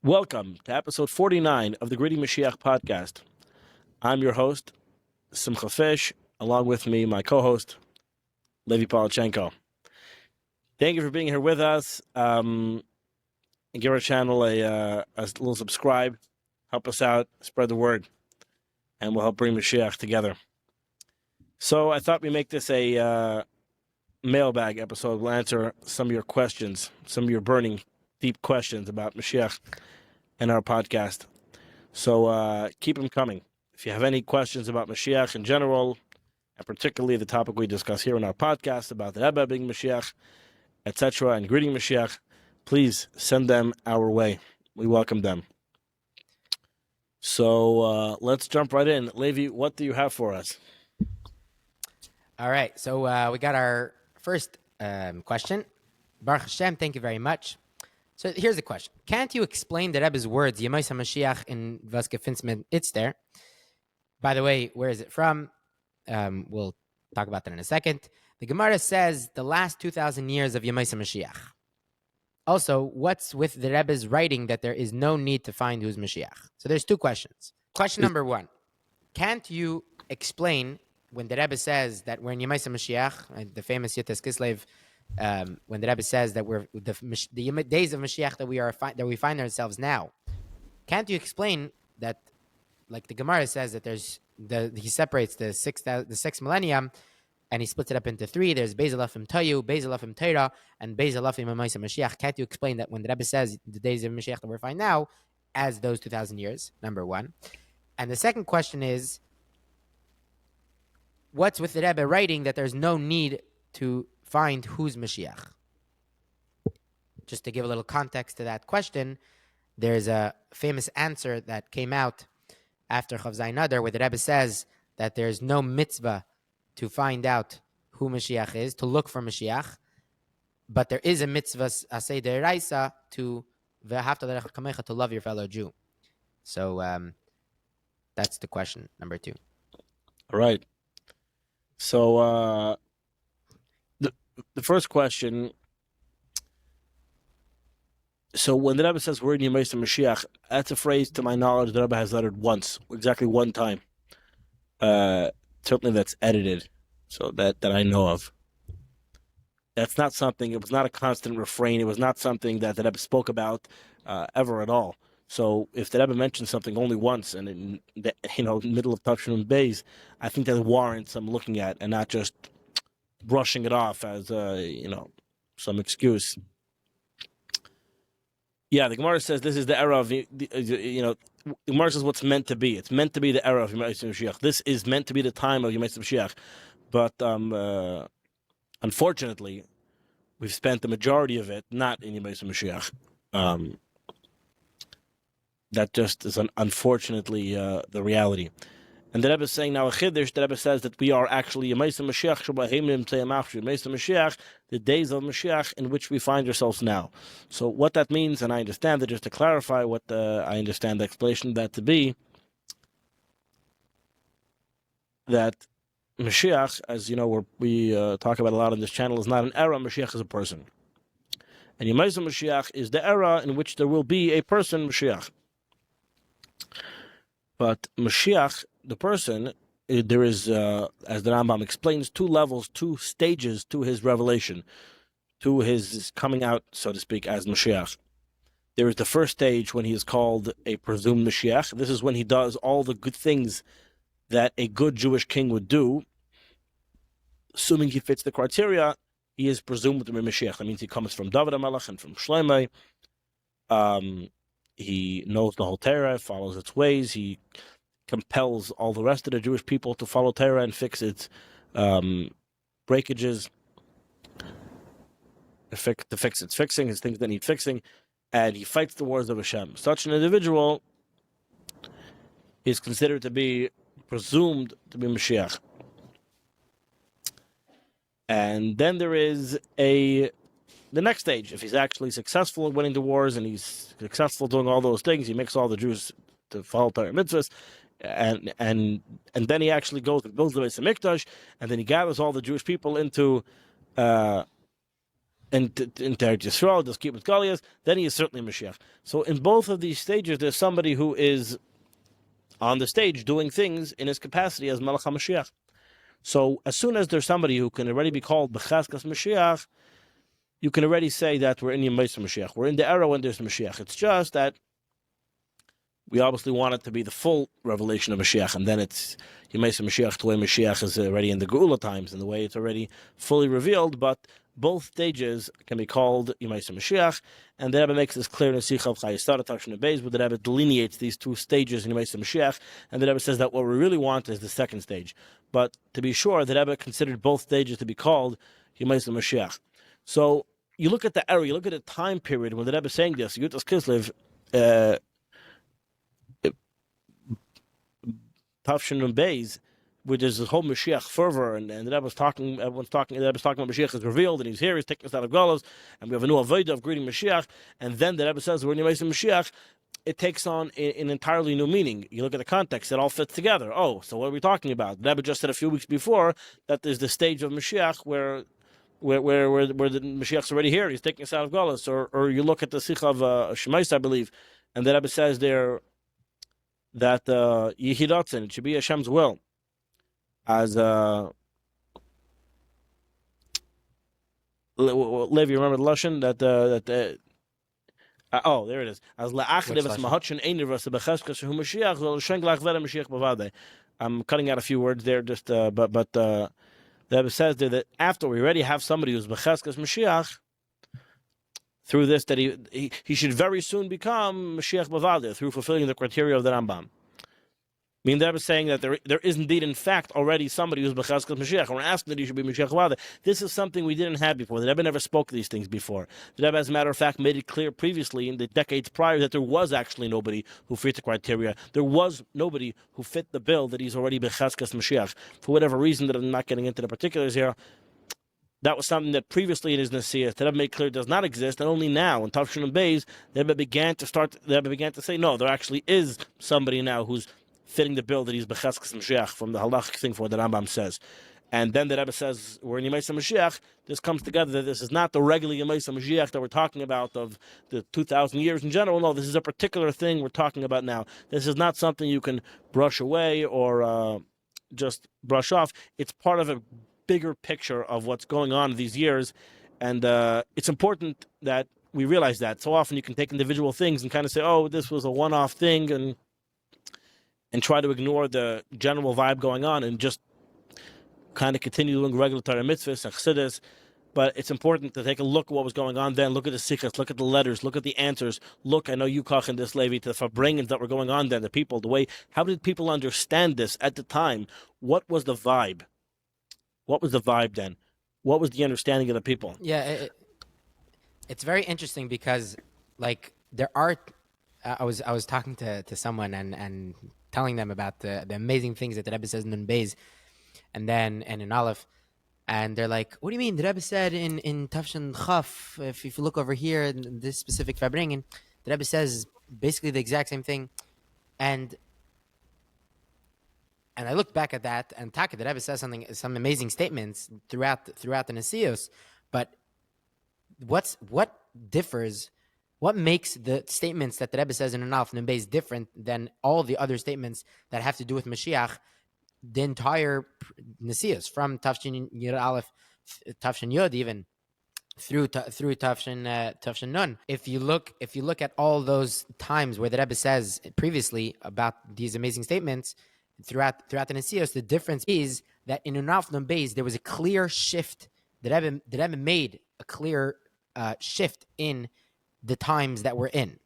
Welcome to episode 49 of the Greeting Moshiach podcast. I'm your host, Simcha Fish, along with me, my co-host, Levi Polachenko. Thank you for being here with us. And give our channel a little subscribe. Help us out, spread the word, and we'll help bring Mashiach together. So I thought we'd make this a mailbag episode. We'll answer some of your questions, some of your burning, deep questions about Mashiach in our podcast. So keep them coming. If you have any questions about Mashiach in general, and particularly the topic we discuss here in our podcast about the Rebbe being Mashiach, etc., and Greeting Moshiach, please send them our way. We welcome them. So let's jump right in. Levi, what do you have for us? All right, so we got our first question. Baruch Hashem, thank you very much. So here's the question. Can't you explain the Rebbe's words, Yemos HaMoshiach in was gefinst it's there? By the way, where is it from? We'll talk about that in a second. The Gemara says the last 2,000 years of Yemos HaMoshiach. Also, what's with the Rebbe's writing that there is no need to find who's Mashiach? So there's two questions. Question number one. Can't you explain when the Rebbe says that we're in Yemos HaMoshiach, the famous Yitas Kislev, when the Rebbe says that we're the days of Mashiach that we find ourselves now, can't you explain that, like the Gemara says that he separates the sixth millennium, and he splits it up into three. There's Beis Alafim Tayu, Beis Alafim Teira, and Beis Alafim Yemos HaMoshiach. Can't you explain that when the Rebbe says the days of Mashiach that we find now as those 2,000 years? Number one. And the second question is, what's with the Rebbe writing that there's no need to find who's Mashiach? Just to give a little context to that question, there's a famous answer that came out after Chav Zayin HaDor where the Rebbe says that there's no mitzvah to find out who Mashiach is, to look for Mashiach, but there is a mitzvah, asay deraisa, to v'ahavta l'recha kamecha, to love your fellow Jew. So that's the question, number two. All right. So the first question, so when the Rebbe says we're in Yemos HaMoshiach, that's a phrase, to my knowledge, the Rebbe has uttered once, exactly one time. Certainly that's edited, so that I know of. That's not something, it was not a constant refrain, it was not something that the Rebbe spoke about ever at all. So if the Rebbe mentions something only once, and in the middle of Tafshin Beis, I think that warrants some looking at, and not just brushing it off as some excuse. Yeah, the Gemara says this is the era of the Gemara says what's meant to be. It's meant to be the era of Yemos HaMoshiach. This is meant to be the time of Yemos HaMoshiach. But unfortunately, we've spent the majority of it not in Yemos HaMoshiach. That just is unfortunately the reality. And the Rebbe is saying now a chiddush. The Rebbe says that we are actually Yemos HaMoshiach, Yemos HaMoshiach, the days of Mashiach in which we find ourselves now. So what that means, and I understand that, just to clarify what I understand the explanation of that to be, that Mashiach, as you know, we talk about a lot on this channel, is not an era. Mashiach is a person. And Yemos HaMoshiach is the era in which there will be a person, Mashiach. But Mashiach, the person, there is, as the Rambam explains, two levels, two stages to his revelation, to his coming out, so to speak, as Mashiach. There is the first stage when he is called a presumed Mashiach. This is when he does all the good things that a good Jewish king would do. Assuming he fits the criteria, he is presumed to be Mashiach. That means he comes from David HaMelech and from Shlomo. He knows the whole Torah, follows its ways. He compels all the rest of the Jewish people to follow Torah and fix its breakages, to fix its fixing, his things that need fixing, and he fights the wars of Hashem. Such an individual is considered to be presumed to be Mashiach. And then there is the next stage. If he's actually successful in winning the wars and he's successful doing all those things, he makes all the Jews to follow Torah mitzvahs, and then he actually goes and builds the Beis HaMikdash, and then he gathers all the Jewish people into into Eretz Yisrael, just keep with Goliath, then he is certainly Mashiach. So in both of these stages, there's somebody who is on the stage doing things in his capacity as Melech HaMoshiach. So as soon as there's somebody who can already be called B'chaskas Mashiach, you can already say that we're in Yemos HaMoshiach. We're in the era when there's Mashiach. It's just that we obviously want it to be the full revelation of Mashiach, and then it's Yemos HaMoshiach, the way Mashiach is already in the Geulah times, and the way it's already fully revealed, but both stages can be called Yemos HaMoshiach, and the Rebbe makes this clear in the Sikha of Chayestar, Tafshin Beis, where the Rebbe delineates these two stages in Yemos HaMoshiach, and the Rebbe says that what we really want is the second stage. But to be sure, the Rebbe considered both stages to be called Yemos HaMoshiach. So you look at the era, you look at the time period when the Rebbe is saying this, Yutas Kislev, Tafshin Beis, where there's this whole Mashiach fervor, and the Rebbe was talking, everyone's talking, the Rebbe's talking about Mashiach is revealed, and he's here, he's taking us out of Geulah, and we have a new avodah of greeting Mashiach, and then the Rebbe says, we're in Yemos HaMoshiach, it takes on an entirely new meaning. You look at the context, it all fits together. Oh, so what are we talking about? The Rebbe just said a few weeks before that there's the stage of Mashiach where the Mashiach's already here, he's taking us out of Geulah. Or you look at the Sikha of Shemais, I believe, and the Rebbe says there that Yehidatzen, it should be Hashem's will, as Levi, you remember the lashon that oh, there it is. As I'm cutting out a few words there, just but the Rebbe says there that after we already have somebody who's b'cheskas Mashiach, through this that he should very soon become Mashiach b'vader through fulfilling the criteria of the Rambam. I mean, the Rebbe is saying that there is indeed, in fact, already somebody who's b'chaskas Mashiach. We're asking that he should be Mashiach b'vader. This is something we didn't have before. The Rebbe never spoke these things before. The Rebbe, as a matter of fact, made it clear previously in the decades prior that there was actually nobody who fit the criteria. There was nobody who fit the bill that he's already b'chaskas Mashiach. For whatever reason that I'm not getting into the particulars here, that was something that previously in his Nasi, the Rebbe made clear does not exist, and only now in Tafshin and Beis, the Rebbe began to say, no, there actually is somebody now who's fitting the bill that he's b'chaskas Mashiach from the halachic thing for what the Rambam says. And then the Rebbe says, we're in Yemos HaMoshiach, this comes together that this is not the regular Yemos HaMoshiach that we're talking about of the 2,000 years in general. No, this is a particular thing we're talking about now. This is not something you can brush away or just brush off. It's part of a bigger picture of what's going on in these years. And it's important that we realize that. So often you can take individual things and kind of say, oh, this was a one-off thing, and try to ignore the general vibe going on and just kind of continue doing regulatory mitzvahs and Chassidus. But it's important to take a look at what was going on then, look at the sikhs, look at the letters, look at the answers, look, I know you kach in this, Levi, to the farbringings that were going on then, the people, the way, how did people understand this at the time? What was the vibe? What was the vibe then? What was the understanding of the people? Yeah, it's very interesting because, like, there are. I was talking to someone and telling them about the amazing things that the Rebbe says in Nun Beis, and in Aleph, and they're like, "What do you mean? The Rebbe said in Tafshin Chaf, if you look over here in this specific farbringen, the Rebbe says basically the exact same thing," and I looked back at that, and Taka, the Rebbe says some amazing statements throughout the Nasios, but what differs? What makes the statements that the Rebbe says in Aleph and Beis different than all the other statements that have to do with Mashiach, the entire Nasios, from Tafshin Yud Aleph, Tafshin Yud, even through Tafshin Nun. If you look at all those times where the Rebbe says previously about these amazing statements throughout the Nasios, the difference is that in Aleph and Beis there was a clear shift. The Rebbe made a clear shift in the times that we're in.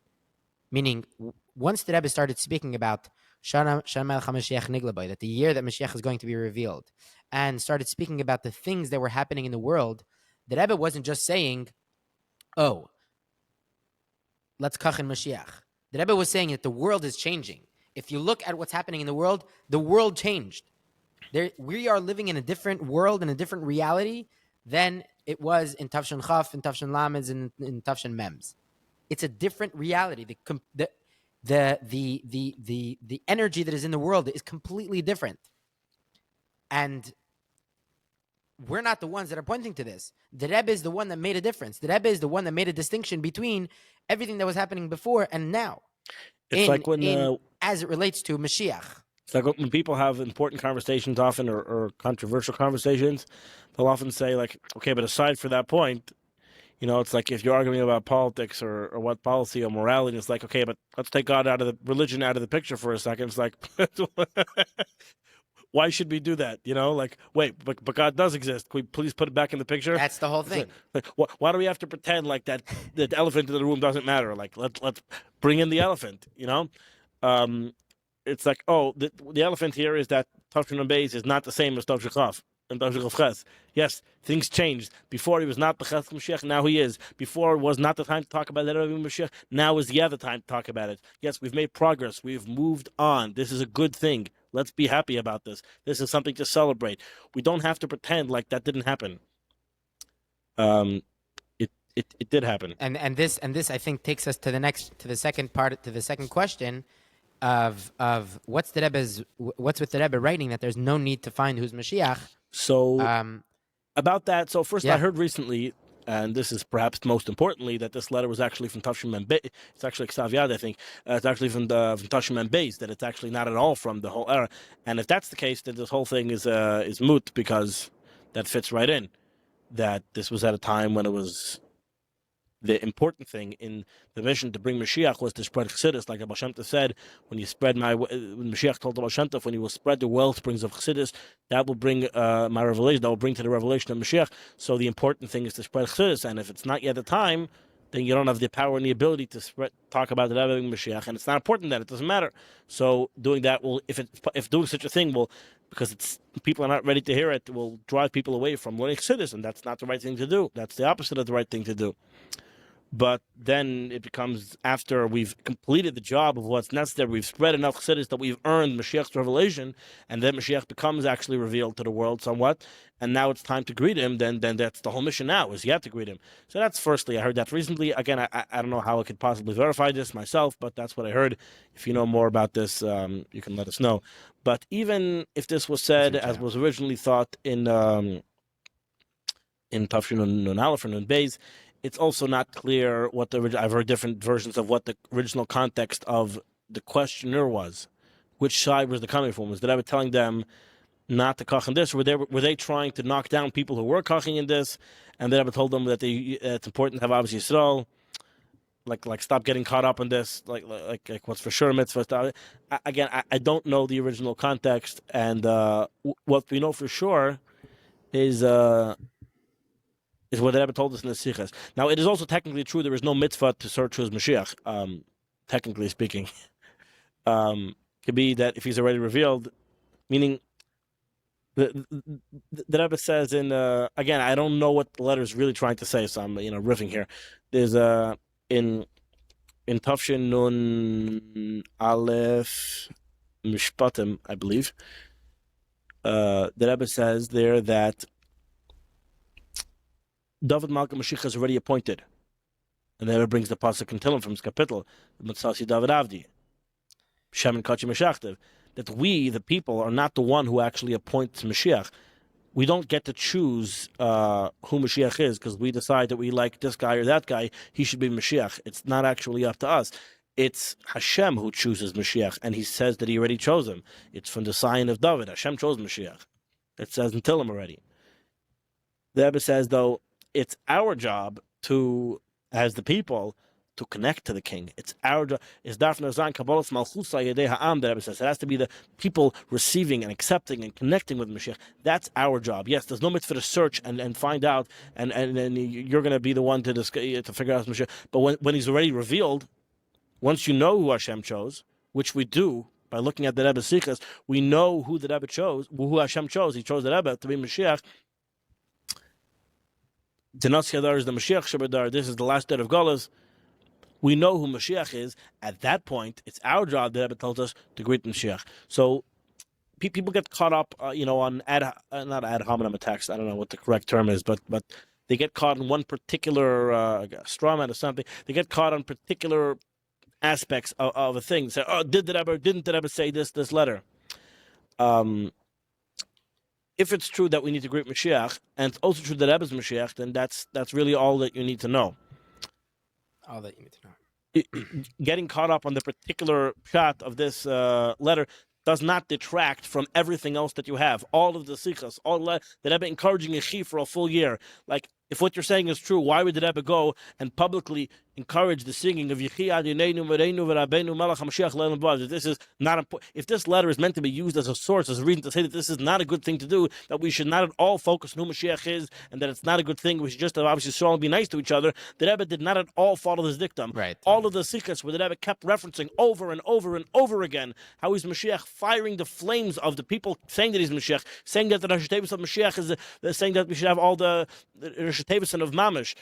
Meaning, once the Rebbe started speaking about Shana Melech HaMoshiach Nigla, that the year that Mashiach is going to be revealed, and started speaking about the things that were happening in the world, the Rebbe wasn't just saying, oh, let's kach in Mashiach. The Rebbe was saying that the world is changing. If you look at what's happening in the world changed. We are living in a different world, in a different reality than it was in Tafshin Chaf, in Tafshin Lameds, and in Tafshin Mems. It's a different reality. The energy that is in the world is completely different. And we're not the ones that are pointing to this. The Rebbe is the one that made a difference. The Rebbe is the one that made a distinction between everything that was happening before and now. It's like when as it relates to Mashiach. It's like when people have important conversations often or controversial conversations, they'll often say like, okay, but aside for that point, it's like if you're arguing about politics or what policy or morality, it's like, okay, but let's take God out of the religion out of the picture for a second. It's like, why should we do that? Like, wait, but God does exist. Can we please put it back in the picture? That's the whole thing. Like, why do we have to pretend like that the elephant in the room doesn't matter? Like, let's bring in the elephant, It's like, oh, the elephant here is that Tavshin Beis is not the same as Tavshin Chav and Tavshin Ches. Yes, things changed. Before he was not the Ches Moshiach, now he is. Before it was not the time to talk about the Era of Moshiach, now is the other time to talk about it. Yes, we've made progress. We've moved on. This is a good thing. Let's be happy about this. This is something to celebrate. We don't have to pretend like that didn't happen. It did happen. And this I think takes us to the second question of what's with the Rebbe writing that there's no need to find who's Mashiach. So about that, so first yeah. I heard recently, and this is perhaps most importantly, that this letter was actually from Tavshin and Beis. It's actually Ksav Yad, I think. It's actually from Tavshin and Beis, that it's actually not at all from the whole era. And if that's the case, then this whole thing is moot, because that fits right in. That this was at a time when it was the important thing in the mission to bring Mashiach was to spread Chassidus, like Abba Shem Tov said, when Mashiach told Abba Shem Tov, when you will spread the wellsprings of Chassidus, that will bring my revelation, that will bring to the revelation of Mashiach. So the important thing is to spread Chassidus, and if it's not yet the time, then you don't have the power and the ability to talk about the Rebbe Mashiach, and it's not important that it doesn't matter. So doing that will, if doing such a thing will, because people are not ready to hear it, will drive people away from learning Chassidus, and that's not the right thing to do. That's the opposite of the right thing to do. But then it becomes, after we've completed the job of what's necessary, we've spread enough Chassidus that we've earned Mashiach's revelation, and then Mashiach becomes actually revealed to the world somewhat, and now it's time to greet him, then that's the whole mission now, is you have to greet him. So that's firstly, I heard that recently. Again, I don't know how I could possibly verify this myself, but that's what I heard. If you know more about this, you can let us know. But even if this was said, as was originally thought in Tafshin Nun Aleph or Nun Beis, it's also not clear what I've heard different versions of what the original context of the questioner was. Which side was they coming from? Was the Rebbe telling them not to kach in this, or were they trying to knock down people who were kaching in this? And the Rebbe told them that it's important to have Avos Yisrael, like stop getting caught up in this, like what's for sure mitzvah. Again, I don't know the original context, and what we know for sure is what the Rebbe told us in the Sichas. Now, it is also technically true there is no mitzvah to search who's Mashiach, technically speaking. Could be that if he's already revealed, meaning the Rebbe says in, again, I don't know what the letter is really trying to say, so I'm riffing here. There's in Tafshin Nun Aleph Mishpatim, I believe, the Rebbe says there that David Malka Mashiach is already appointed. And then it brings the pasuk in Tehillim from his capital, Mitzasi David Avdi, Shem and Kachi Meshachtiv, that we, the people, are not the one who actually appoints Mashiach. We don't get to choose who Mashiach is, because we decide that we like this guy or that guy, he should be Mashiach. It's not actually up to us. It's Hashem who chooses Mashiach, and he says that he already chose him. It's from the sign of David. Hashem chose Mashiach. It says in Tehillim already. The Rebbe says, though, it's our job to, as the people, to connect to the king. It's our job. It's Dafna Zan Kabbalas Malchusa Yedei Ha'am, the Rebbe says. It has to be the people receiving and accepting and connecting with Mashiach. That's our job. Yes, there's no mitzvah to search and find out, and you're going to be the one to figure out Mashiach. But when he's already revealed, once you know who Hashem chose, which we do by looking at the Rebbe's Sichas, we know who the Rebbe chose, who Hashem chose. He chose the Rebbe to be Mashiach. The Nasi HaDor is the Mashiach Shebo. This is the last day of Geulah. We know who Mashiach is. At that point, it's our job, the Rebbe tells us, to greet Mashiach. So people get caught up, on not ad hominem attacks. I don't know what the correct term is, but they get caught in one particular straw man or something. They get caught on particular aspects of a thing. Say, didn't the Rebbe say this letter? if it's true that we need to greet Mashiach, and it's also true that Rebbe is Mashiach, then that's really all that you need to know. All that you need to know. Getting caught up on the particular shot of this letter does not detract from everything else that you have. All of the sikhas, all that Rebbe encouraging a chi for a full year. Like, if what you're saying is true, why would the Rebbe go and publicly encourage the singing of Yechi Adonenu V'Reinu V'Rabbeinu Melech HaMoshiach Le'Olam V'Ad? This is not important. If this letter is meant to be used as a source, as a reason to say that this is not a good thing to do, that we should not at all focus on who Mashiach is, and that it's not a good thing, we should just obviously strongly be nice to each other, the Rebbe did not at all follow this dictum. Right. All of the sikhas where the Rebbe kept referencing over and over and over again how he's Mashiach, firing the flames of the people saying that he's Mashiach, saying that the Rosh Hashanah of Mashiach is saying that we should have all the Rosh Hashanah of Mamish,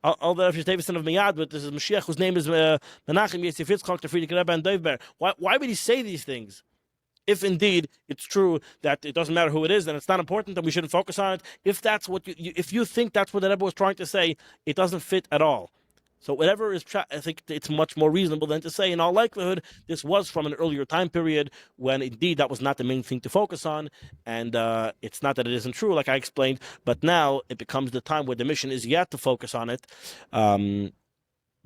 all the Rosh Hashanah of Miyad, but this is Mashiach whose name is Menachem Yosef Yitzchak, the Friedrich Rebbe, and Dovber. Why would he say these things? If indeed it's true that it doesn't matter who it is, then it's not important, then we shouldn't focus on it. If that's what if you think that's what the Rebbe was trying to say, it doesn't fit at all. So whatever is, I think it's much more reasonable than to say, in all likelihood, this was from an earlier time period when indeed that was not the main thing to focus on. And it's not that it isn't true, like I explained, but now it becomes the time where the mission is yet to focus on it.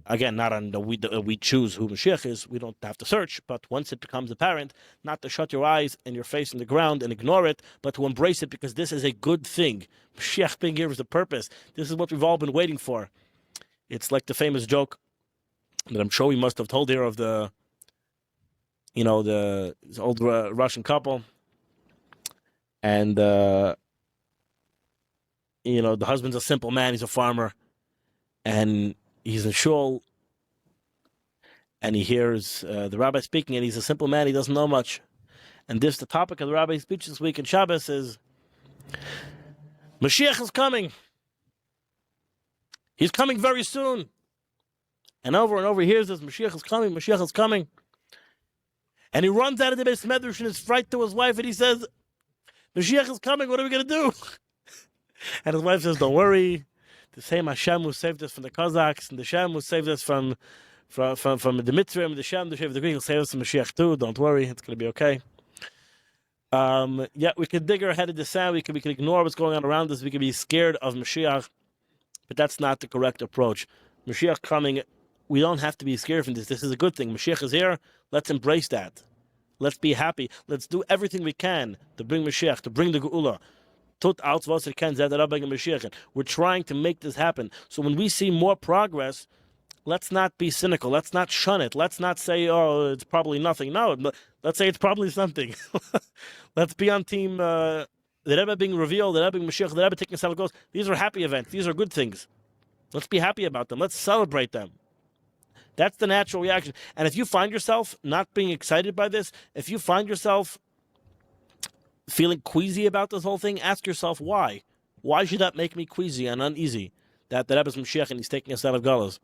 Again, not on we choose who Mashiach is. We don't have to search, but once it becomes apparent, not to shut your eyes and your face in the ground and ignore it, but to embrace it because this is a good thing. Mashiach being here is the purpose. This is what we've all been waiting for. It's like the famous joke that I'm sure we must have told here of the old Russian couple, and the husband's a simple man. He's a farmer, and he's in shul, and he hears the rabbi speaking, and he's a simple man. He doesn't know much, and the topic of the rabbi's speech this week in Shabbos is Mashiach is coming. He's coming very soon. And over he hears this, Mashiach is coming, Mashiach is coming. And he runs out of the Beis Medrash and is frightened to his wife, and he says, Mashiach is coming, what are we going to do? And his wife says, don't worry, the same Hashem who saved us from the Cossacks, and the Hashem who saved us from the Nimtza'im, the Hashem, the Greek will save us from Mashiach too, don't worry, it's going to be okay. We could dig our head in the sand, we could ignore what's going on around us, we could be scared of Mashiach, but that's not the correct approach. Mashiach coming, we don't have to be scared from this. This is a good thing. Mashiach is here. Let's embrace that. Let's be happy. Let's do everything we can to bring Mashiach, to bring the Geulah. We're trying to make this happen. So when we see more progress, let's not be cynical. Let's not shun it. Let's not say, oh, it's probably nothing. No, let's say it's probably something. Let's be on team the Rebbe being revealed, the Rebbe being Mashiach, the Rebbe taking us out of goals. These are happy events. These are good things. Let's be happy about them. Let's celebrate them. That's the natural reaction. And if you find yourself not being excited by this, if you find yourself feeling queasy about this whole thing, ask yourself why. Why should that make me queasy and uneasy? That the Rebbe is Mashiach and he's taking us out of Geulah.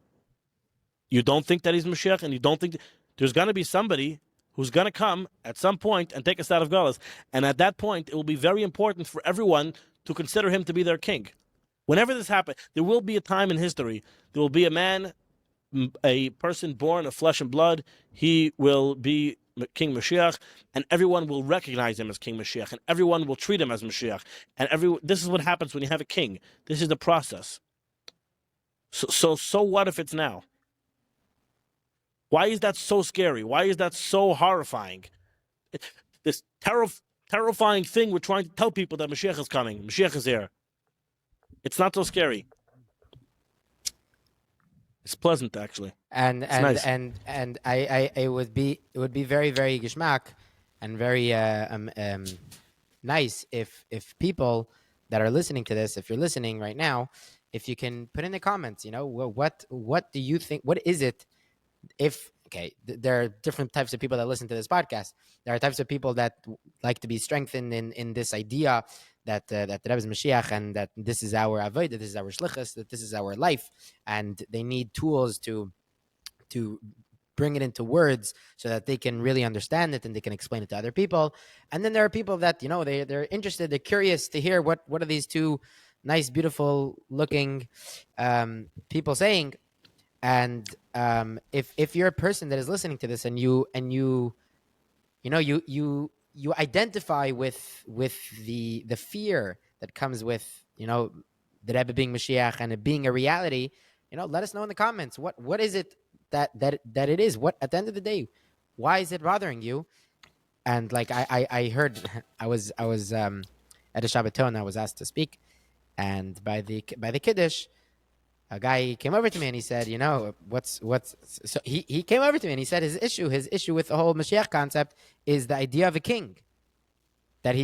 You don't think that he's Mashiach, and you don't think there's going to be somebody who's going to come at some point and take us out of Geulah. And at that point, it will be very important for everyone to consider him to be their king. Whenever this happens, there will be a time in history, there will be a man, a person born of flesh and blood, he will be King Mashiach, and everyone will recognize him as King Mashiach, and everyone will treat him as Mashiach. And this is what happens when you have a king. This is the process. So what if it's now? Why is that so scary? Why is that so horrifying? This terrifying thing we're trying to tell people that Mashiach is coming. Mashiach is here. It's not so scary. It's pleasant, actually. And nice. and it would be very, very geschmack and very nice if people that are listening to this, if you're listening right now, if you can put in the comments, what do you think? What is it? There are different types of people that listen to this podcast. There are types of people that like to be strengthened in this idea that the Rebbe is Mashiach, and that this is our avodah, this is our shlichus, that this is our life, and they need tools to bring it into words so that they can really understand it and they can explain it to other people. And then there are people that they're interested, they're curious to hear what are these two nice, beautiful looking people saying. And if you're a person that is listening to this and you you identify with the fear that comes with, the Rebbe being Mashiach and it being a reality, let us know in the comments. What is it that it is? What, at the end of the day, why is it bothering you? And like I heard, I was at a Shabbaton, I was asked to speak, and by the Kiddush, a guy came over to me and he said, what's so he came over to me and he said his issue with the whole Mashiach concept is the idea of a king. That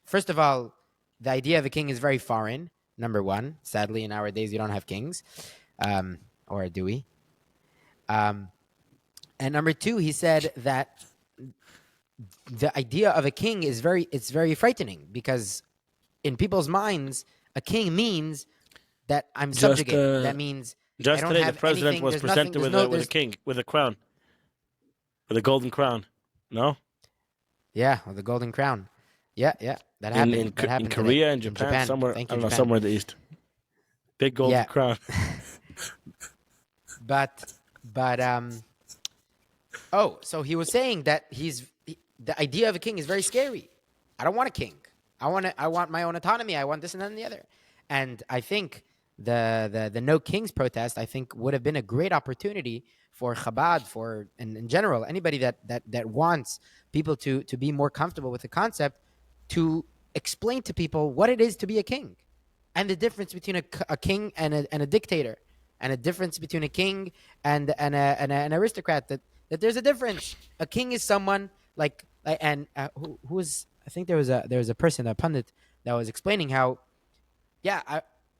first of all, the idea of a king is very foreign. Number one, sadly, in our days, you don't have kings, or do we? And number two, he said that the idea of a king is very frightening, because in people's minds, a king means that I'm subjugated. That means just I don't today have the president anything, was presented with a king, with a crown, with a golden crown. No? Yeah, with a golden crown. Yeah, that happened. In happened Korea, today. in Japan, somewhere, I don't know, Japan. somewhere in the East. Big golden crown. But so he was saying that the idea of a king is very scary. I don't want a king. I want my own autonomy. I want this and that and the other. And I think the No Kings protest, I think, would have been a great opportunity for Chabad, and in general, anybody that wants people to be more comfortable with the concept, to explain to people what it is to be a king, and the difference between a king and a dictator, and a difference between a king and an aristocrat. That there's a difference. A king is someone who was, I think there was a person, a pundit, that was explaining how,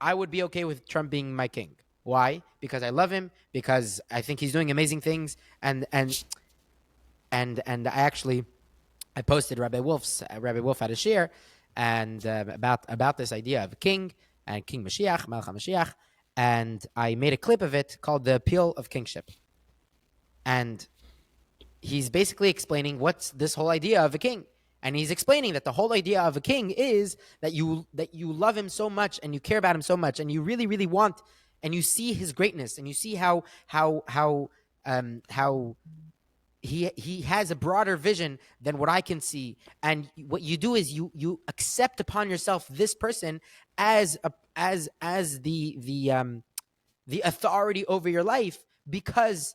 I would be okay with Trump being my king. Why? Because I love him. Because I think he's doing amazing things. And I posted Rabbi Wolf had a share, and about this idea of a king and King Moshiach, Melech HaMoshiach, and I made a clip of it called "The Appeal of Kingship," and he's basically explaining what's this whole idea of a king. And he's explaining that the whole idea of a king is that you love him so much and you care about him so much and you really, really want, and you see his greatness and you see how he has a broader vision than what I can see. And what you do is you accept upon yourself this person as the authority over your life, because,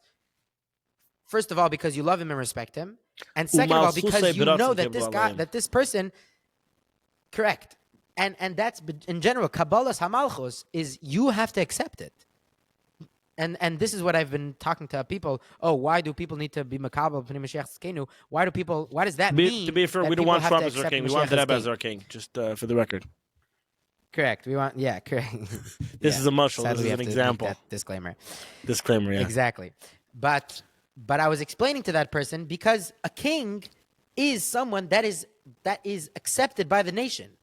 first of all, because you love him and respect him. And second of all, because you know that this person, correct. And that's, in general, Kabbalah's Hamalchus is you have to accept it. And this is what I've been talking to people. Oh, why do people need to be Makabel Pnei Mashiach Tzidkenu? Why does that mean? To be fair, we don't want Trump as our king. We want the Rebbe as our king, just for the record. Correct. We want, correct. This is a mushal. This is an example. Disclaimer, yeah. Exactly. But I was explaining to that person, because a king is someone that is accepted by the nation.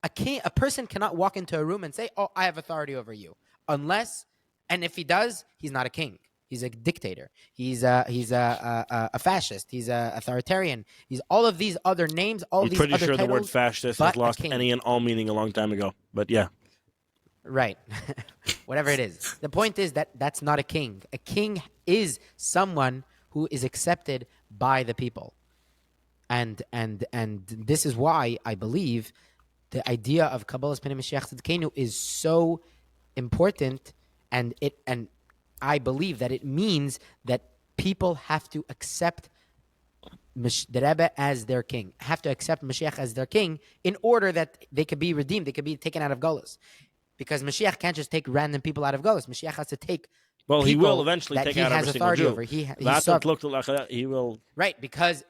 A person cannot walk into a room and say, "Oh, I have authority over you," unless, and if he does, he's not a king. He's a dictator. He's a fascist. He's a authoritarian. He's all of these other names. I'm pretty sure the word fascist has lost any and all meaning a long time ago. But yeah. Right. Whatever it is. The point is that that's not a king. A king is someone who is accepted by the people. And this is why I believe the idea of Kabbalah's Pnei Mashiach Tzidkenu is so important, and I believe that it means that people have to accept the Rebbe as their king, have to accept Mashiach as their king, in order that they could be redeemed, they could be taken out of Geulah. Because Mashiach can't just take random people out of Geulah. Mashiach has to take. Well, he will eventually take out every single Jew. Over. He will. Right, because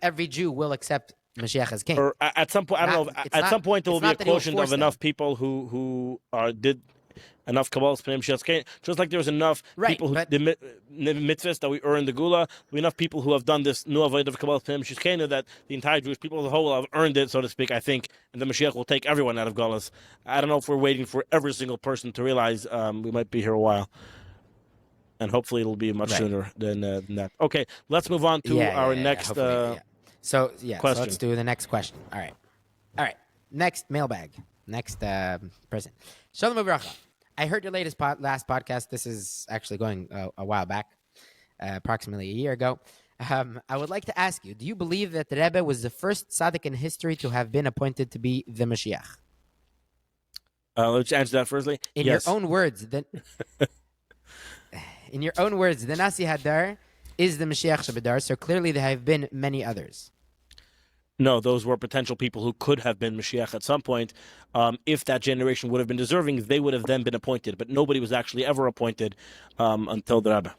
every Jew will accept Mashiach as king. Or at some point, I don't know. At some point, there will be a quotient of enough people who did enough Kabbalah's Pnei Mashiach Tzidkenu. Just like there was enough people who did mitzvahs that we earned the Geulah. There will be enough people who have done this new avodah of Kabbalah's Pnei Mashiach Tzidkenu that the entire Jewish people as a whole have earned it, so to speak, I think. And the Mashiach will take everyone out of Geulah. I don't know if we're waiting for every single person to realize we might be here a while. And hopefully it'll be much sooner than that. Okay, let's move on to our next question. So let's do the next question. All right. Next mailbag. Next person. Shalom Uvracha. I heard your last podcast. This is actually going a while back, approximately a year ago. I would like to ask you, do you believe that the Rebbe was the first tzaddik in history to have been appointed to be the Mashiach? Let's answer that firstly. In Yes. your own words, in your own words, the Nasi HaDor is the Mashiach Shebedar, so clearly there have been many others. No, those were potential people who could have been Mashiach at some point. If that generation would have been deserving, they would have then been appointed. But nobody was actually ever appointed until the Rebbe.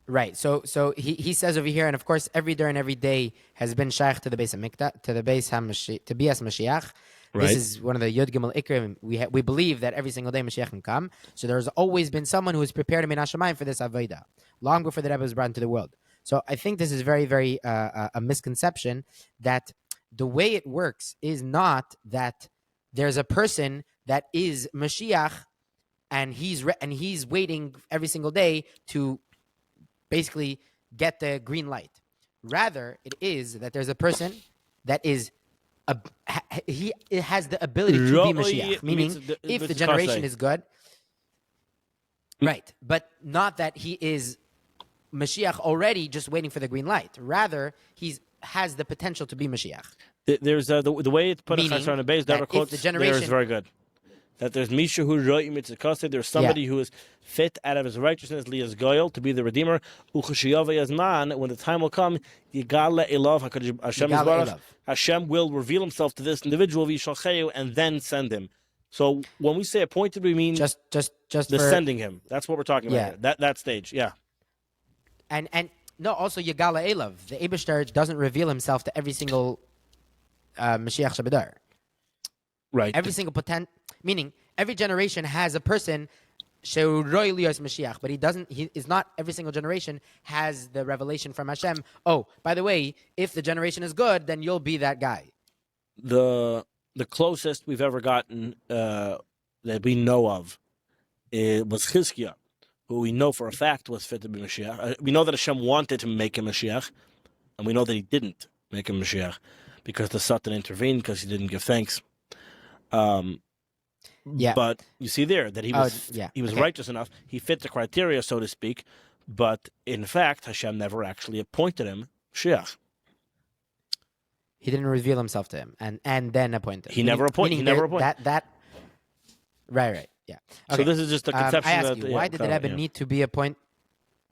Right. So he says over here, and of course, every door and every day has been shaykh to the base of Mikta, to the base to Bias Mashiach. Right. This is one of the Yud Gimel Ikrim. We believe that every single day Mashiach can come. So there's always been someone who is prepared in Hashemayim for this Avodah, long before the Rebbe was brought into the world. So I think this is very, very a misconception that the way it works is not that there's a person that is Mashiach and he's waiting every single day to basically get the green light. Rather, it is that there's a person that is he has the ability to be Mashiach, meaning if the generation is good, right, but not that he is Mashiach already just waiting for the green light. Rather, he has the potential to be Mashiach. There's the way it's put on the base, that quotes there is very good. That there's Misha who there's somebody who is fit out of his righteousness, Lias Geulah, to be the Redeemer. When the time will come, Hashem will reveal himself to this individual, and then send him. So when we say appointed, we mean just sending him. That's what we're talking about here. That stage, yeah. And no, also Yagala Elav. The Eibishter doesn't reveal himself to every single Mashiach Shebedar. Right. Every single meaning every generation has a person Sheuroi Lios Mashiach, but he is not every single generation has the revelation from Hashem. Oh, by the way, if the generation is good, then you'll be that guy. The closest we've ever gotten that we know of was Chizkiah, who we know for a fact was fit to be Mashiach. We know that Hashem wanted to make him Mashiach, and we know that he didn't make him Mashiach because the Satan intervened because he didn't give thanks. But you see there that he was righteous enough. He fit the criteria, so to speak. But in fact, Hashem never actually appointed him Mashiach. He didn't reveal himself to him and then appointed. He never appointed. Right. Yeah. Okay. So this is just a conception. I ask you, why did the Rebbe need to be appointed?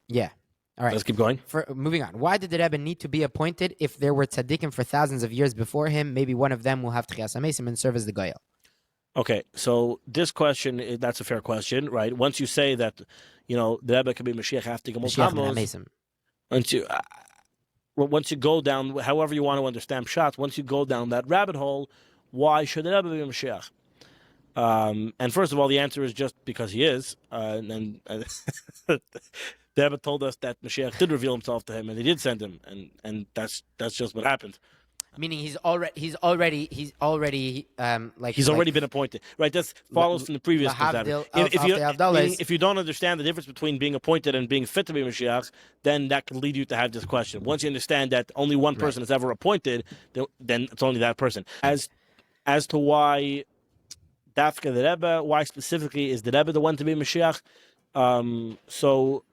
Yeah. All right. Let's keep going. Moving on. Why did the Rebbe need to be appointed if there were tzaddikim for thousands of years before him? Maybe one of them will have Tchias HaMesim and serve as the Goyal. Okay, so this question, that's a fair question, right? Once you say that, the Rebbe can be Mashiach after Geulah Tammuz, once you go down, however you want to understand Pshat, once you go down that rabbit hole, why should the Rebbe be Mashiach? And first of all, the answer is just because he is. And the Rebbe told us that Mashiach did reveal himself to him, and he did send him, and that's just what happened. Meaning he's already been appointed, right? That follows from the previous concept. If you don't understand the difference between being appointed and being fit to be Mashiach, then that could lead you to have this question. Once you understand that only one person is ever appointed, then it's only that person. As to why Dafka the Rebbe, why specifically is the Rebbe the one to be Mashiach? So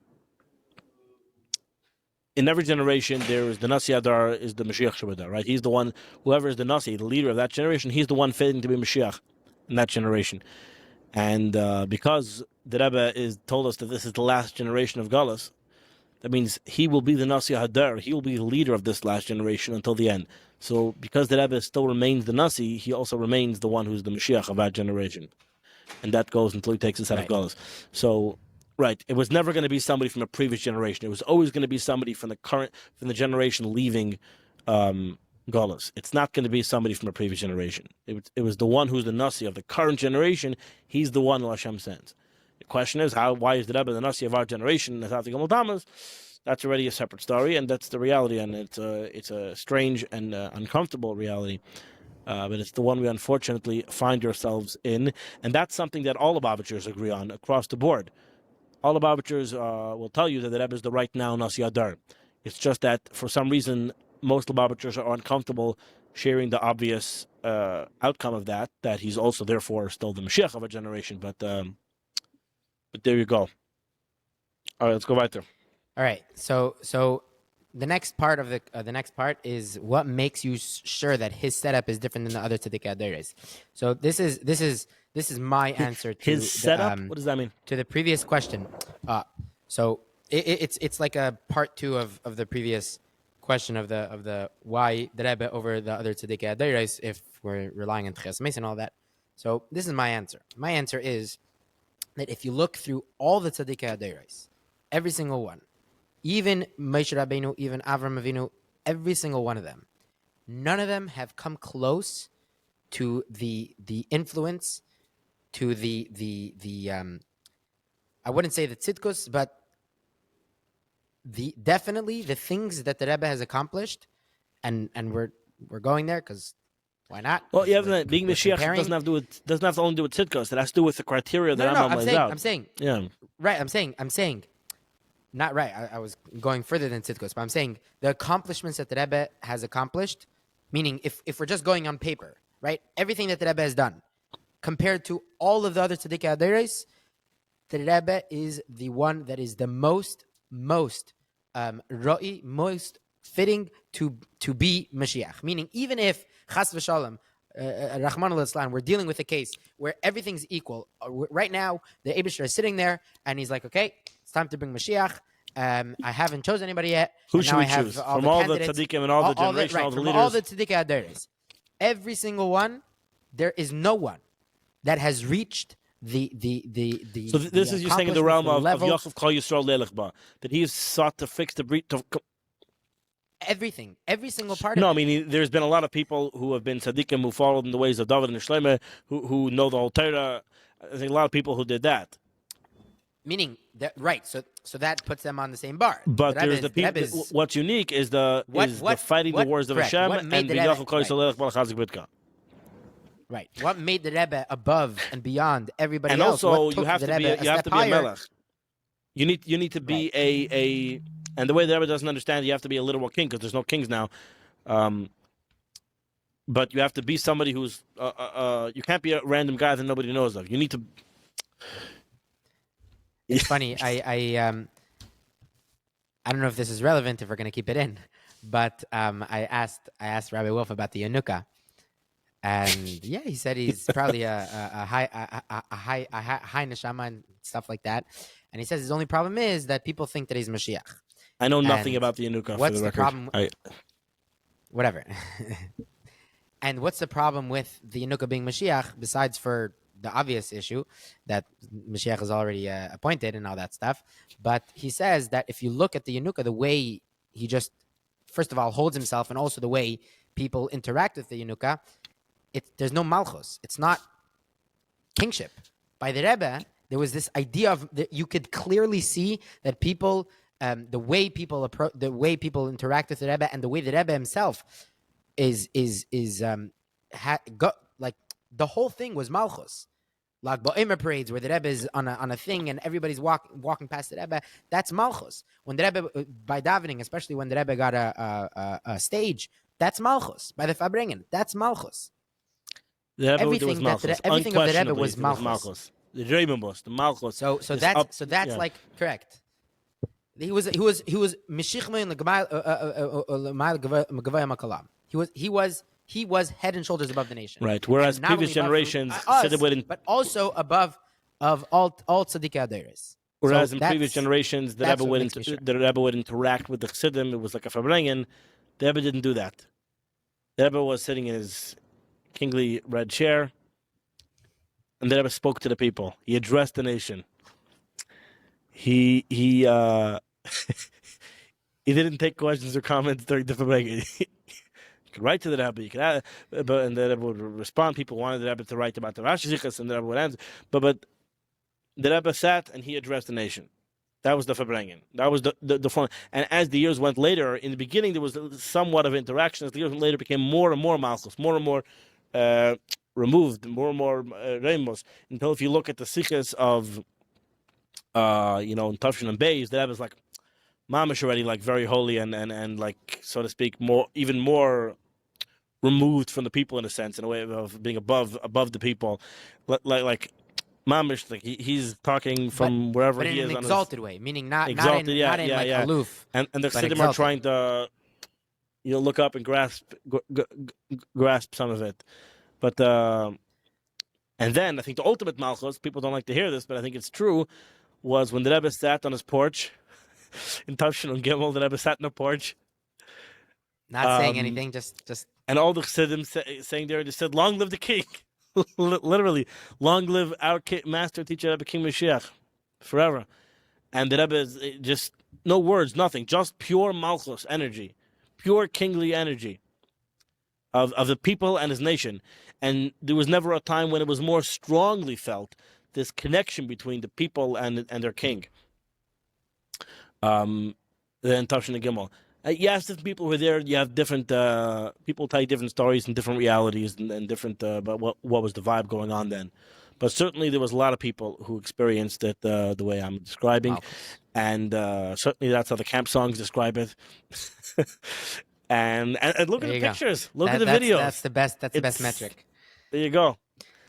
in every generation, there is the Nasi HaDor is the Mashiach Shebedar, right? He's the one, whoever is the Nasi, the leader of that generation, he's the one fitting to be Mashiach in that generation. And because the Rebbe told us that this is the last generation of Geulah, that means he will be the Nasi HaDor, he will be the leader of this last generation until the end. So because the Rebbe still remains the Nasi, he also remains the one who's the Mashiach of that generation. And that goes until he takes us out of Geulah. So, right, it was never going to be somebody from a previous generation. It was always going to be somebody from the generation leaving Geulah. It's not going to be somebody from a previous generation. It was the one who's the Nasi of the current generation. He's the one who Hashem sends. The question is, why is the Rebbe the Nasi of our generation? That's already a separate story, and that's the reality, and it's a strange and uncomfortable reality. But it's the one we unfortunately find ourselves in, and that's something that all Lubavitchers agree on across the board. All Lubavitchers will tell you that the Rebbe is the right now Nasi HaDor. It's just that for some reason most Lubavitchers are uncomfortable sharing the obvious outcome of that he's also therefore still the Mashiach of a generation. But there you go. All right, let's go weiter. All right. So the next part of the next part is what makes you sure that his setup is different than the other tzaddikai adoros. So this is my answer to His setup. What does that mean? to the previous question. So it's like a part two of the previous question of the why the Rebbe over the other tzaddikai adoros if we're relying on Tchias Mason and all that. So this is my answer. My answer is that if you look through all the tzaddikai adoros, every single one, even Moshe Rabbeinu, even Avram Avinu, every single one of them, none of them have come close to the influence, to the I wouldn't say the tzidkus, but definitely the things that the Rebbe has accomplished, and we're going there because why not? Well, you have being Mashiach doesn't have to only do with tzidkos. It has to do with the criteria that Rambam lays out. I'm saying, yeah, right. I'm saying, not right. I was going further than tzidkos, but I'm saying the accomplishments that the Rebbe has accomplished, meaning if we're just going on paper, right? Everything that the Rebbe has done, compared to all of the other tzaddikai adoros, the Rebbe is the one that is the most roi, most fitting to be Mashiach. Meaning, even if Chas v'Shalom, Rahman al-Islam, we're dealing with a case where everything's equal. Right now, the Eibusher is sitting there, and he's like, okay, it's time to bring Mashiach. I haven't chosen anybody yet. Who should we choose? From all the tzaddikim and all the generations, all the leaders? From all the tzaddikai adoros. Every single one, there is no one that has reached the So this is you saying in the realm of Yaakov Kol Yisrael Leilach Ba, that he has sought to fix the breach. Everything, every single part. No, I mean there's been a lot of people who have been tzaddikim who followed in the ways of David and Shlomo, who know the whole Torah. I think a lot of people who did that. Meaning that right, so that puts them on the same bar. But there's the people. What's unique is the fighting the wars of Hashem and the Yaakov Kol Yisrael Leilach Ba Chazik B'Tka. Right. What made the Rebbe above and beyond everybody and else? And also, you have to be a melech. You need to be a and the way the Rebbe doesn't understand, you have to be a literal king because there's no kings now. But you have to be somebody who's you can't be a random guy that nobody knows of. You need to. It's funny. I don't know if this is relevant if we're going to keep it in, but I asked Rabbi Wolf about the Yanuka. And yeah, he said he's probably a high neshama and stuff like that. And he says his only problem is that people think that he's Mashiach. I know nothing about the Yanuka. What's for the problem? Whatever. And what's the problem with the Yanuka being Mashiach, besides for the obvious issue that Mashiach is already appointed and all that stuff? But he says that if you look at the Yanuka, the way he just, first of all, holds himself, and also the way people interact with the Yanuka, there's no malchus. It's not kingship. By the Rebbe, there was this idea of that you could clearly see that people, the way people interact with the Rebbe, and the way the Rebbe himself like the whole thing was malchus. Like Ba'omer parades where the Rebbe is on a thing and everybody's walking past the Rebbe. That's malchus. When the Rebbe by davening, especially when the Rebbe got a stage, that's malchus. By the Fabringen, that's malchus. Everything of the Rebbe was malchus. The Rebbe the malchus. So that's like correct. He was Meshich in the Geulah. He was head and shoulders above the nation. Right. Whereas previous generations but also above of all tzaddikai adoros. Whereas in previous generations, the Rebbe would interact with the Chassidim. It was like a Fabrengen. The Rebbe didn't do that. The Rebbe was sitting in his kingly red chair, and the Rebbe spoke to the people. He addressed the nation. He he didn't take questions or comments during the Fabrengen. You could write to the Rebbe, and the Rebbe would respond. People wanted the Rebbe to write about the Rashi Zichas, and the Rebbe would answer. But the Rebbe sat and he addressed the nation. That was the Fabrengen. That was the fun. And as the years went later, in the beginning there was somewhat of interaction. As the years went later, it became more and more malchus, more and more removed, more and more reimos. Until if you look at the sikhs of, in Tafshin and Beis, the Rebbe is like mamish already, like very holy and like, so to speak, even more removed from the people in a sense, in a way of being above the people, like Mamish, like he's talking from wherever but he in is an on exalted way, meaning not exalted, not in like aloof. and the but Chassidim are exalted. trying to look up and grasp some of it, but and then I think the ultimate malchus, people don't like to hear this, but I think it's true, was when the Rebbe sat on his porch in Tavshin and Gimel. The Rebbe sat on the porch, Not saying anything, just and all the Chassidim saying there, they said, "Long live the king." Literally, long live our master teacher Rebbe King Moshiach, forever. And the Rebbe is just no words, nothing, just pure malchus energy, pure kingly energy of the people and his nation. And there was never a time when it was more strongly felt, this connection between the people and their king. Than Tavshin and Gimel. Yes, different people were there. You have different people tell you different stories and different realities and different about what was the vibe going on then. But certainly there was a lot of people who experienced it the way I'm describing. Wow. And certainly that's how the camp songs describe it. and look at the pictures. Look at the videos. That's the best. That's the best metric. There you go.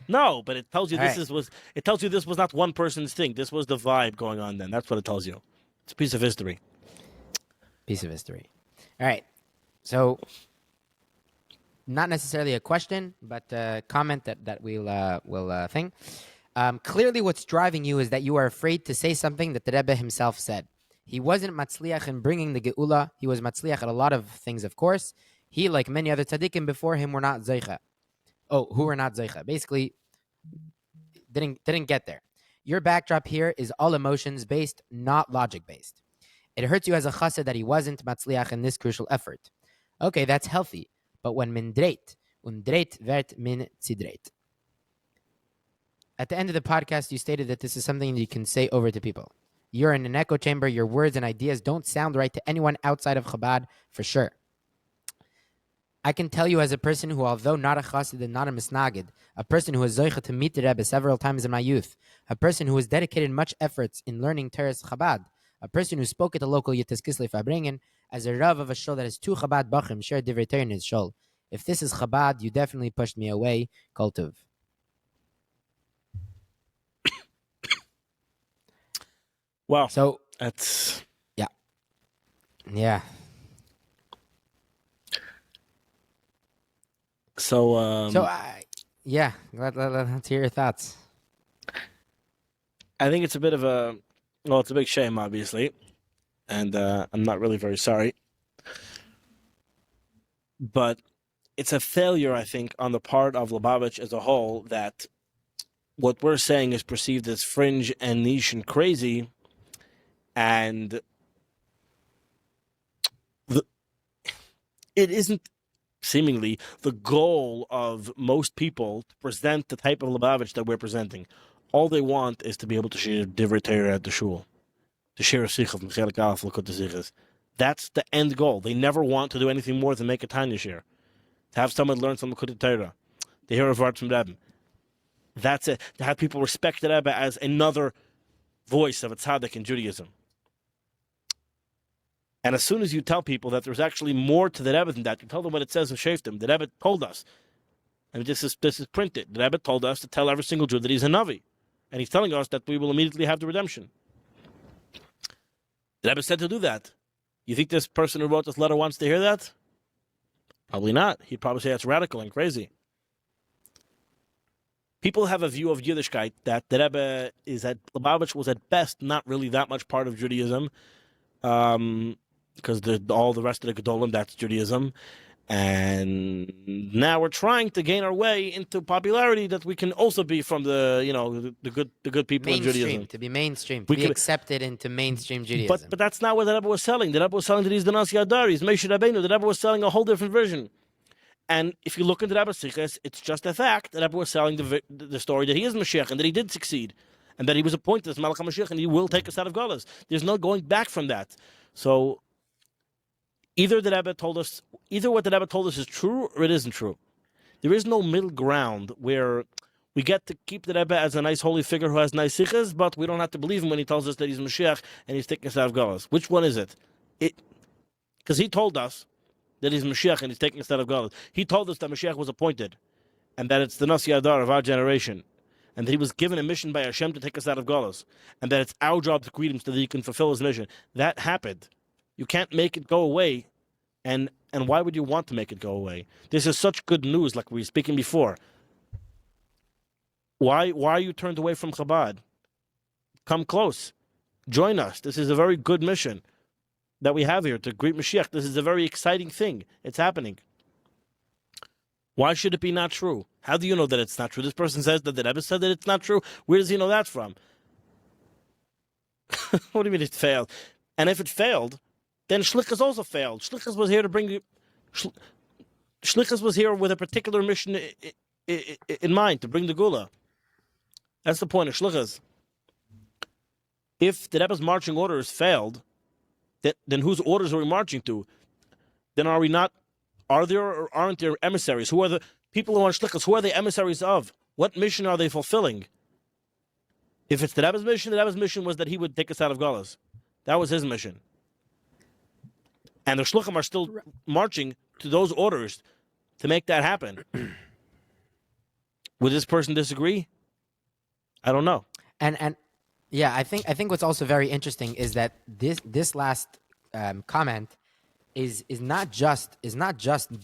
No, but it tells you All it tells you this was not one person's thing. This was the vibe going on then. That's what it tells you. It's a piece of history. Piece of history. All right. So, not necessarily a question, but a comment that we'll think. Clearly, what's driving you is that you are afraid to say something that the Rebbe himself said. He wasn't matzliach in bringing the Geulah. He was matzliach at a lot of things, of course. He, like many other tzaddikim before him, were not zeicha. Who were not zeicha. Basically, didn't get there. Your backdrop here is all emotions based, not logic based. It hurts you as a chassid that he wasn't matzliach in this crucial effort. Okay, that's healthy. But when min dreit, und dreit wird min zidreit. At the end of the podcast, you stated that this is something you can say over to people. You're in an echo chamber. Your words and ideas don't sound right to anyone outside of Chabad, for sure. I can tell you as a person who, although not a chassid and not a misnagid, a person who was zoicha to meet the Rebbe several times in my youth, a person who has dedicated much efforts in learning Teres Chabad, a person who spoke at the local Yitzhak Kislev Fabringen, as a Rav of a shul that has 2 Chabad Bachim share divrei Torah in his shul. If this is Chabad, you definitely pushed me away. Kol tov. Wow. So that's yeah. So let's hear your thoughts. I think it's a bit of it's a big shame, obviously, and I'm not really very sorry. But it's a failure, I think, on the part of Lubavitch as a whole, that what we're saying is perceived as fringe and niche and crazy, and it isn't seemingly the goal of most people to present the type of Lubavitch that we're presenting. All they want is to be able to share divrei Torah at the shul, to share a sicha from Chelik Aleph L'kut Sichos. That's the end goal. They never want to do anything more than make a Tanya share, to have someone learn some L'kut Torah, to hear a vart from Rebbe. That's it. To have people respect the Rebbe as another voice of a tzaddik in Judaism. And as soon as you tell people that there's actually more to the Rebbe than that, you tell them what it says in Sheftim. The Rebbe told us, and this is printed. The Rebbe told us to tell every single Jew that he's a Navi. And he's telling us that we will immediately have the redemption. The Rebbe said to do that. You think this person who wrote this letter wants to hear that? Probably not. He'd probably say that's radical and crazy. People have a view of Yiddishkeit that the Rebbe Lubavitch was at best not really that much part of Judaism, because all the rest of the Gedolim, that's Judaism. And now we're trying to gain our way into popularity that we can also be from the good people in Judaism. To be mainstream, to be accepted into mainstream Judaism. But that's not what the Rebbe was selling. The Rebbe was selling that he's the Nasi HaDor, he's Moshe Rabbeinu. The Rebbe was selling a whole different version. And if you look into the Rebbe's Sichos, it's just a fact that Rebbe was selling the story that he is Mashiach and that he did succeed and that he was appointed as Melech HaMoshiach and he will take us out of Geulah. There's no going back from that. So either what the Rebbe told us is true or it isn't true. There is no middle ground where we get to keep the Rebbe as a nice holy figure who has nice sichos, but we don't have to believe him when he tells us that he's Mashiach and he's taking us out of Geulah. Which one is it? Because he told us that he's Mashiach and he's taking us out of Geulah. He told us that Mashiach was appointed and that it's the Nasi HaDor of our generation and that he was given a mission by Hashem to take us out of Geulah, and that it's our job to greet him so that he can fulfill his mission. That happened. You can't make it go away, and why would you want to make it go away? This is such good news, like we were speaking before. Why are you turned away from Chabad? Come close. Join us. This is a very good mission that we have here to greet Mashiach. This is a very exciting thing. It's happening. Why should it be not true? How do you know that it's not true? This person says that the Rebbe said that it's not true. Where does he know that from? What do you mean it failed? And if it failed, then Shlichus also failed. Shlichus was here to bring you. Shlichus was here with a particular mission in mind, to bring the Geulah. That's the point of Shlichus. If the Rebbe's marching orders failed, then whose orders are we marching to? Then are we not? Are there or aren't there emissaries? Who are the people who are on Shlichus? Who are they emissaries of? What mission are they fulfilling? If it's the Rebbe's mission was that he would take us out of Geulah. That was his mission. And the Shluchim are still marching to those orders to make that happen. Would this person disagree? I don't know. And yeah, I think what's also very interesting is that this last comment is not just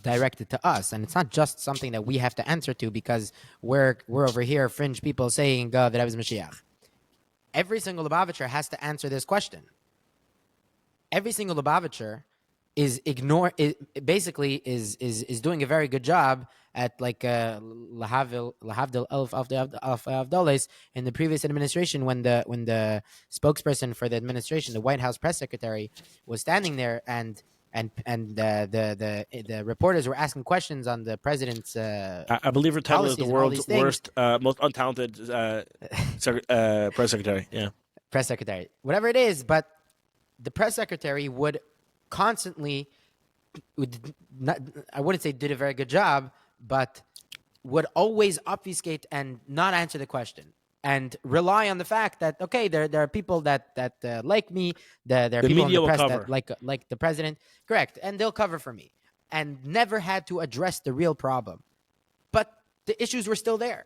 directed to us, and it's not just something that we have to answer to because we're over here fringe people saying that Rebbe is Mashiach. Every single Lubavitcher has to answer this question. Every single Lubavitcher is doing a very good job at like lahavdil of dollars in the previous administration when the spokesperson for the administration, the White House press secretary, was standing there and the reporters were asking questions on the president's. I believe her title is the world's worst, most untalented press secretary. Yeah, press secretary, whatever it is, but the press secretary would constantly, I wouldn't say did a very good job, but would always obfuscate and not answer the question and rely on the fact that, okay, there are people that like me, there are people in the press that like the president, correct, and they'll cover for me, and never had to address the real problem. But the issues were still there.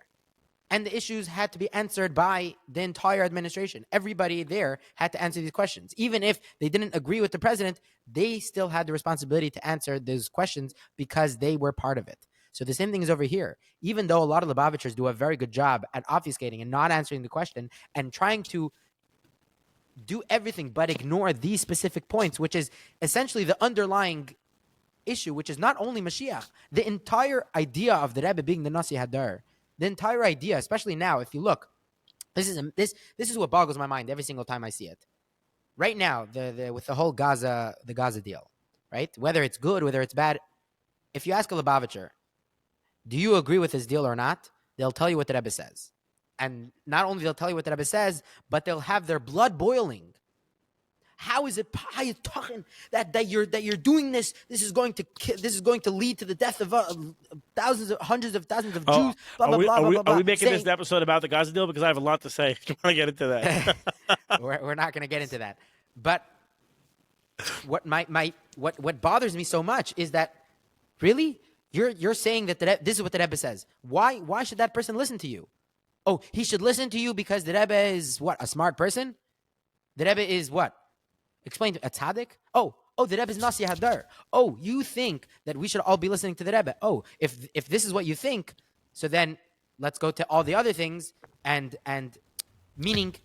And the issues had to be answered by the entire administration. Everybody there had to answer these questions. Even if they didn't agree with the president, they still had the responsibility to answer those questions because they were part of it. So the same thing is over here. Even though a lot of Lubavitchers do a very good job at obfuscating and not answering the question and trying to do everything but ignore these specific points, which is essentially the underlying issue, which is not only Mashiach, the entire idea of the Rebbe being the Nasi HaDor. The entire idea, especially now, if you look, this is what boggles my mind every single time I see it. Right now, with the whole Gaza deal, right? Whether it's good, whether it's bad, if you ask a Lubavitcher, do you agree with this deal or not? They'll tell you what the Rebbe says, and not only they'll tell you what the Rebbe says, but they'll have their blood boiling. How is it talking that you're doing this? This is going to lead to the death of hundreds of thousands of Jews. Blah, blah, blah, blah, blah, are we making this an episode about the Gaza deal? Because I have a lot to say. I want to get into that. We're not going to get into that. But what bothers me so much is that really you're saying that this is what the Rebbe says. Why should that person listen to you? Oh, he should listen to you because the Rebbe is what, a smart person? The Rebbe is what? Explain to a tzaddik? Oh, the Rebbe is Nasi HaDor. Oh, you think that we should all be listening to the Rebbe? Oh, if this is what you think, so then let's go to all the other things and meaning.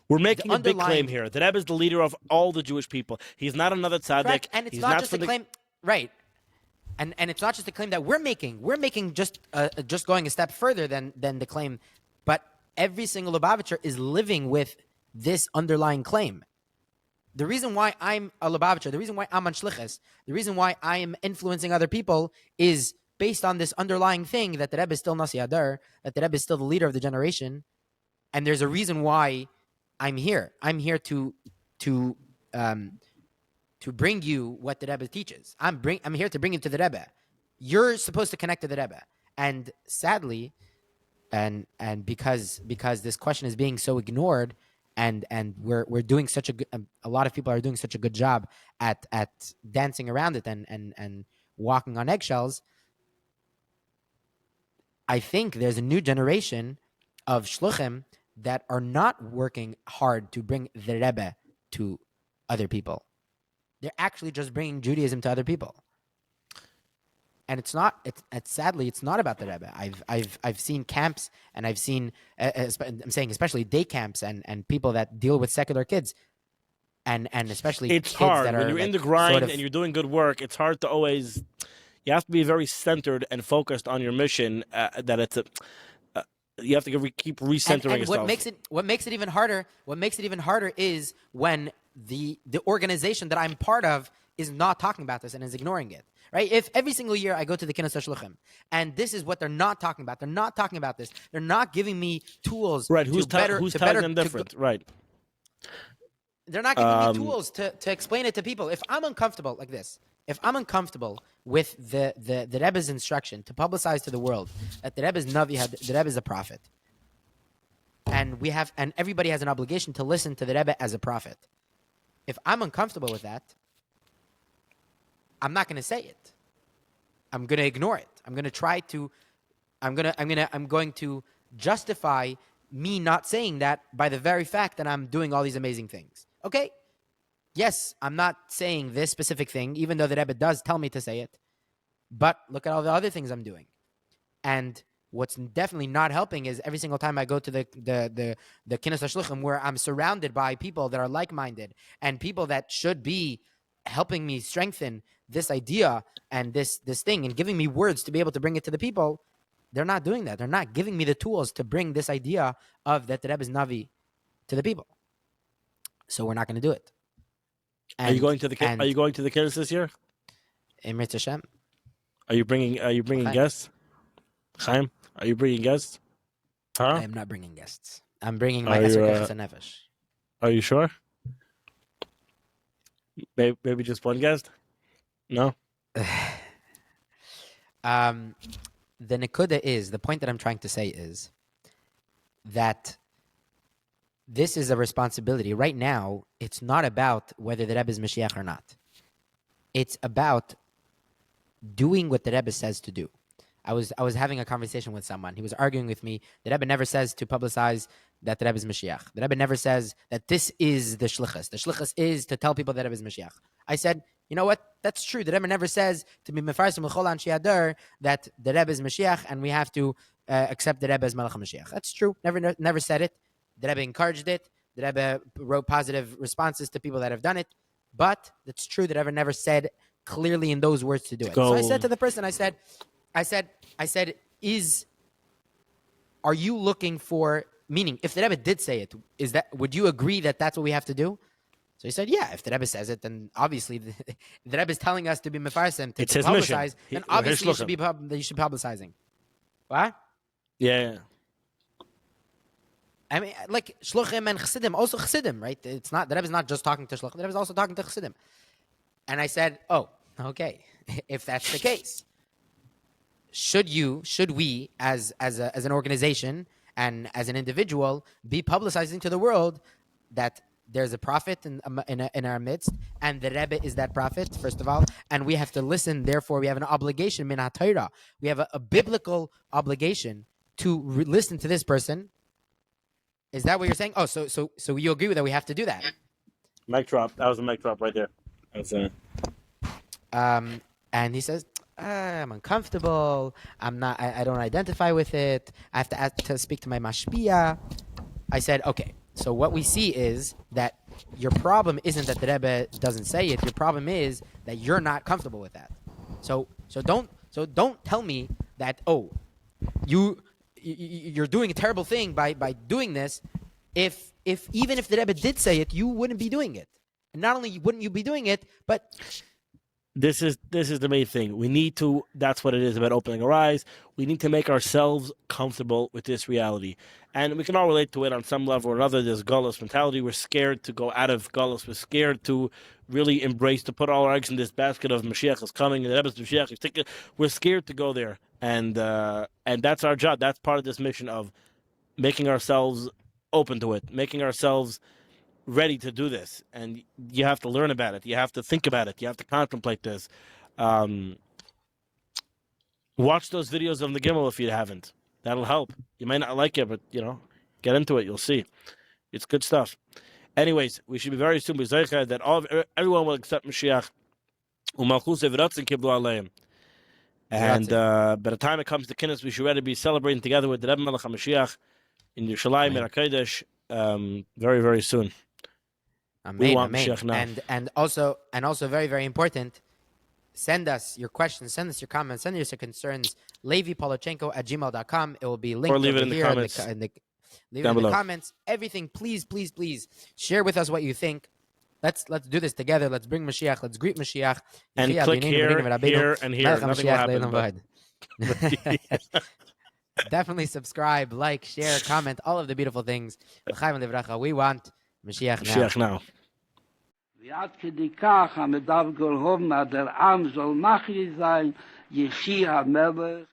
We're making a big claim here. The Rebbe is the leader of all the Jewish people. He's not another tzaddik. Correct. And it's not just a claim, right? And it's not just a claim that we're making. We're making just going a step further than the claim. But every single Lubavitcher is living with this underlying claim. The reason why I'm a Lubavitcher, the reason why I'm on Shlichus, the reason why I am influencing other people is based on this underlying thing that the Rebbe is still Nasi HaDor, that the Rebbe is still the leader of the generation, and there's a reason why I'm here. I'm here to bring you what the Rebbe teaches. I'm here to bring you to the Rebbe. You're supposed to connect to the Rebbe, and sadly, and because this question is being so ignored. And we're doing such a lot of people are doing such a good job at dancing around it and walking on eggshells. I think there's a new generation of shluchim that are not working hard to bring the Rebbe to other people. They're actually just bringing Judaism to other people. And it's sadly, it's not about the Rebbe. I've seen camps, and I've seen, I'm saying especially day camps and people that deal with secular kids, and especially it's kids hard that when are you're like in the grind sort of, and you're doing good work. It's hard to always. You have to be very centered and focused on your mission. That it's a. You have to keep recentering and yourself. What makes it even harder is when the organization that I'm part of is not talking about this and is ignoring it. Right? If every single year I go to the Kinus HaShluchim and this is what they're not talking about, they're not talking about this. They're not giving me tools. Right? Who's telling them different? Right? They're not giving me tools to explain it to people. If I'm uncomfortable like this, if I'm uncomfortable with the Rebbe's instruction to publicize to the world that the Rebbe's Navi, the Rebbe is a prophet, and everybody has an obligation to listen to the Rebbe as a prophet. If I'm uncomfortable with that, I'm not going to say it. I'm going to ignore it. I'm going to justify me not saying that by the very fact that I'm doing all these amazing things. Okay? Yes, I'm not saying this specific thing, even though the Rebbe does tell me to say it. But look at all the other things I'm doing. And what's definitely not helping is every single time I go to the Kinus HaShluchim, where I'm surrounded by people that are like-minded and people that should be helping me strengthen this idea and this thing and giving me words to be able to bring it to the people, they're not doing that. They're not giving me the tools to bring this idea of that the Rebbe's Navi to the people. So we're not going to do it. And, are you going to the Kinnis this year? In Mitzvah Hashem. Are you bringing guests? Chaim, are you bringing guests? Huh? I am not bringing guests. I'm bringing my Esrei Kechas HaNefesh. Are you sure? Maybe just one guest? No? The Nekuda is, the point that I'm trying to say is that this is a responsibility. Right now, it's not about whether the Rebbe is Mashiach or not. It's about doing what the Rebbe says to do. I was having a conversation with someone. He was arguing with me. The Rebbe never says to publicize that the Rebbe is Mashiach. The Rebbe never says that this is the shlichus. The shlichus is to tell people that the Rebbe is Mashiach. I said, you know what? That's true. The Rebbe never says to be mefarsim l'chol anshei HaDor that the Rebbe is Mashiach and we have to accept the Rebbe as Melech HaMashiach. That's true. Never said it. The Rebbe encouraged it. The Rebbe wrote positive responses to people that have done it. But it's true. The Rebbe never said clearly in those words to do it. So I said to the person, I said, are you looking for, meaning, if the Rebbe did say it, would you agree that that's what we have to do? So he said, yeah, if the Rebbe says it, then obviously the Rebbe is telling us to be mefarsim, to publicize, then obviously you should be publicizing. What? Yeah. I mean, like shluchim and chassidim, also chassidim, right? It's not, the Rebbe is not just talking to shluchim, the Rebbe is also talking to chassidim. And I said, oh, okay, if that's the case, should we, as an organization and as an individual, be publicizing to the world that there's a prophet in our midst, and the Rebbe is that prophet, first of all, and we have to listen. Therefore, we have an obligation, min ha-Torah. We have a biblical obligation to listen to this person. Is that what you're saying? Oh, so you agree with that? We have to do that. Mic drop. That was a mic drop right there. And he says, I'm uncomfortable. I'm not. I don't identify with it. I have to speak to my mashpia. I said, okay. So what we see is that your problem isn't that the Rebbe doesn't say it. Your problem is that you're not comfortable with that. So don't tell me that you're doing a terrible thing by doing this. If even if the Rebbe did say it, you wouldn't be doing it. And not only wouldn't you be doing it, but This is the main thing. We need to, that's what it is about opening our eyes. We need to make ourselves comfortable with this reality. And we can all relate to it on some level or another. There's Geulah mentality. We're scared to go out of Geulah. We're scared to really embrace, to put all our eggs in this basket of Mashiach is coming, and the Rebbe's Mashiach. We're scared to go there. And that's our job. That's part of this mission of making ourselves open to it, making ourselves ready to do this. And you have to learn about it. You have to think about it. You have to contemplate this. Watch those videos of the Gimel if you haven't. That'll help. You may not like it, but get into it. You'll see. It's good stuff. Anyways, we should be very soon that everyone will accept Mashiach. And by the time it comes to Kinnis, we should already be celebrating together with the Rebbe HaMoshiach in Yerushalayim and HaKodesh very, very soon. Amen, we want amen. Mashiach now. And also very, very important, send us your questions, send us your comments, send us your concerns, levipolochenko@gmail.com. It will be linked or leave it over in the here comments. Leave it in the comments. Everything, please, please, please share with us what you think. Let's do this together. Let's bring Mashiach. Let's greet Mashiach. And click here, and here. Nothing will happen. Definitely subscribe, like, share, comment, all of the beautiful things. We want Mashiach now. ועד כדי כך המדב גולהוב מהדר עם זול מחי זין יחי המלך.